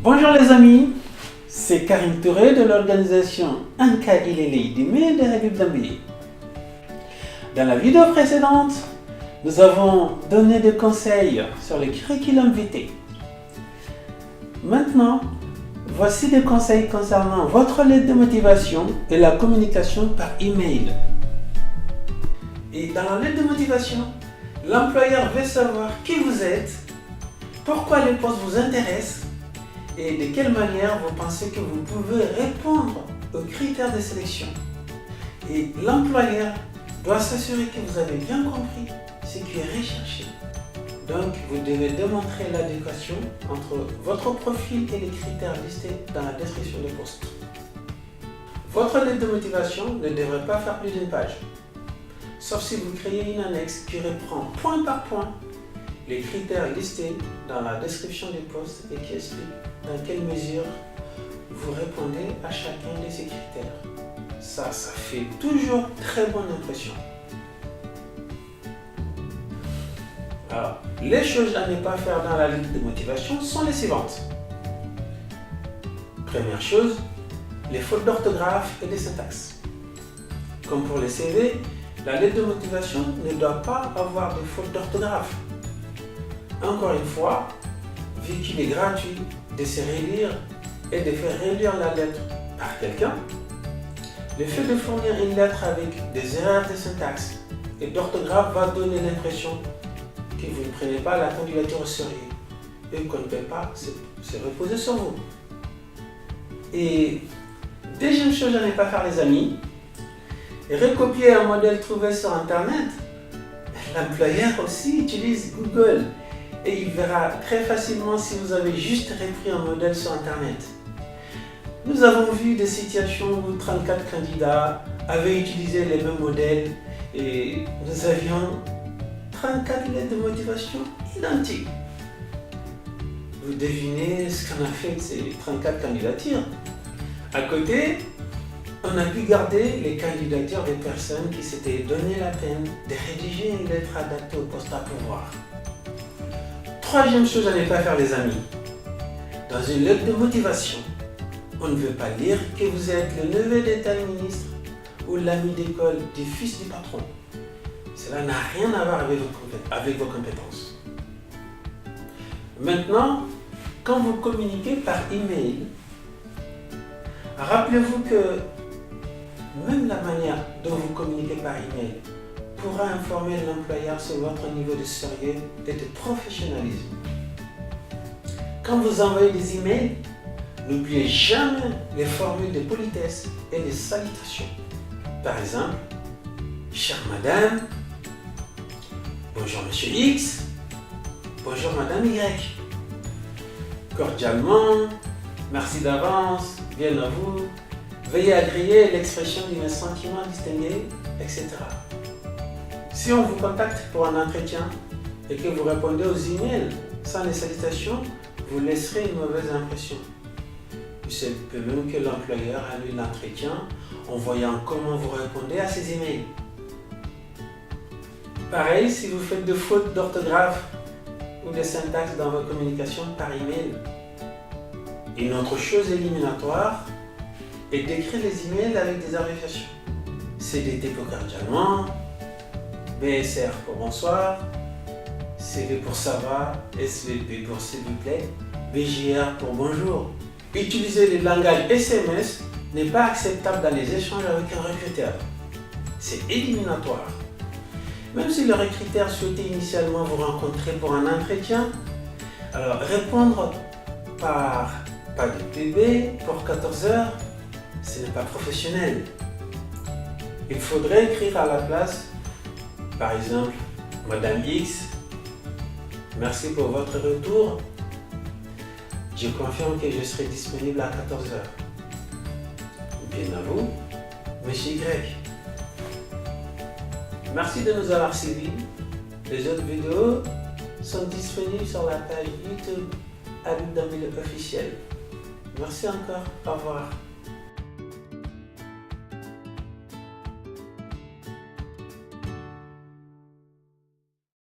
Bonjour les amis, c'est Karim Touré de l'organisation Anka Ilele Dime de Habib Dambélé. Dans la vidéo précédente, nous avons donné des conseils sur le curriculum vitae. Maintenant, voici des conseils concernant votre lettre de motivation et la communication par email. Et dans la lettre de motivation, l'employeur veut savoir qui vous êtes, pourquoi le poste vous intéresse et de quelle manière vous pensez que vous pouvez répondre aux critères de sélection. Et l'employeur doit s'assurer que vous avez bien compris ce qui est recherché. Donc, vous devez démontrer l'adéquation entre votre profil et les critères listés dans la description du poste. Votre lettre de motivation ne devrait pas faire plus d'une page, sauf si vous créez une annexe qui reprend point par point les critères listés dans la description du poste et qui explique dans quelle mesure vous répondez à chacun de ces critères. Ça fait toujours très bonne impression. Alors, les choses à ne pas faire dans la lettre de motivation sont les suivantes. Première chose, les fautes d'orthographe et de syntaxe. Comme pour les CV, la lettre de motivation ne doit pas avoir de fautes d'orthographe. Encore une fois, vu qu'il est gratuit de se relire et de faire relire la lettre par quelqu'un, le fait de fournir une lettre avec des erreurs de syntaxe et d'orthographe va donner l'impression que vous ne prenez pas la candidature au sérieux et qu'on ne peut pas se reposer sur vous. Et deuxième chose à ne pas faire les amis, recopier un modèle trouvé sur internet. L'employeur aussi utilise Google et il verra très facilement si vous avez juste repris un modèle sur internet. Nous avons vu des situations où 34 candidats avaient utilisé les mêmes modèles et nous avions 34 lettres de motivation identiques. Vous devinez ce qu'on a fait de ces 34 candidatures. À côté, on a pu garder les candidatures des personnes qui s'étaient donné la peine de rédiger une lettre adaptée au poste à pourvoir. Troisième chose à ne pas faire les amis. Dans une lettre de motivation, on ne veut pas lire que vous êtes le neveu de tel ministre ou l'ami d'école du fils du patron. Cela n'a rien à voir avec vos compétences. Maintenant, quand vous communiquez par email, rappelez-vous que même la manière dont vous communiquez par email pourra informer l'employeur sur votre niveau de sérieux et de professionnalisme. Quand vous envoyez des emails, n'oubliez jamais les formules de politesse et de salutation. Par exemple, chère madame, bonjour monsieur X, bonjour madame Y. Cordialement, merci d'avance, bien à vous, veuillez agréer l'expression de mes sentiments distingués, etc. Si on vous contacte pour un entretien et que vous répondez aux emails sans les salutations, vous laisserez une mauvaise impression. Il se peut même que l'employeur annule l'entretien en voyant comment vous répondez à ces emails. Pareil, si vous faites de fautes d'orthographe ou de syntaxe dans vos communications par email. Une autre chose éliminatoire est d'écrire les emails avec des abréviations. CDT pour cordialement, BSR pour bonsoir, CV pour ça va, SVP pour s'il vous plaît, BJR pour bonjour. Utiliser le langage SMS n'est pas acceptable dans les échanges avec un recruteur. C'est éliminatoire. Même si le recruteur souhaitait initialement vous rencontrer pour un entretien, alors répondre par pas de PB pour 14 heures, ce n'est pas professionnel. Il faudrait écrire à la place, par exemple, Madame X, merci pour votre retour. Je confirme que je serai disponible à 14 heures. Bien à vous, Monsieur Y. Merci de nous avoir suivis. Les autres vidéos sont disponibles sur la page YouTube Habib Dambélé officiel. Merci encore. Au revoir.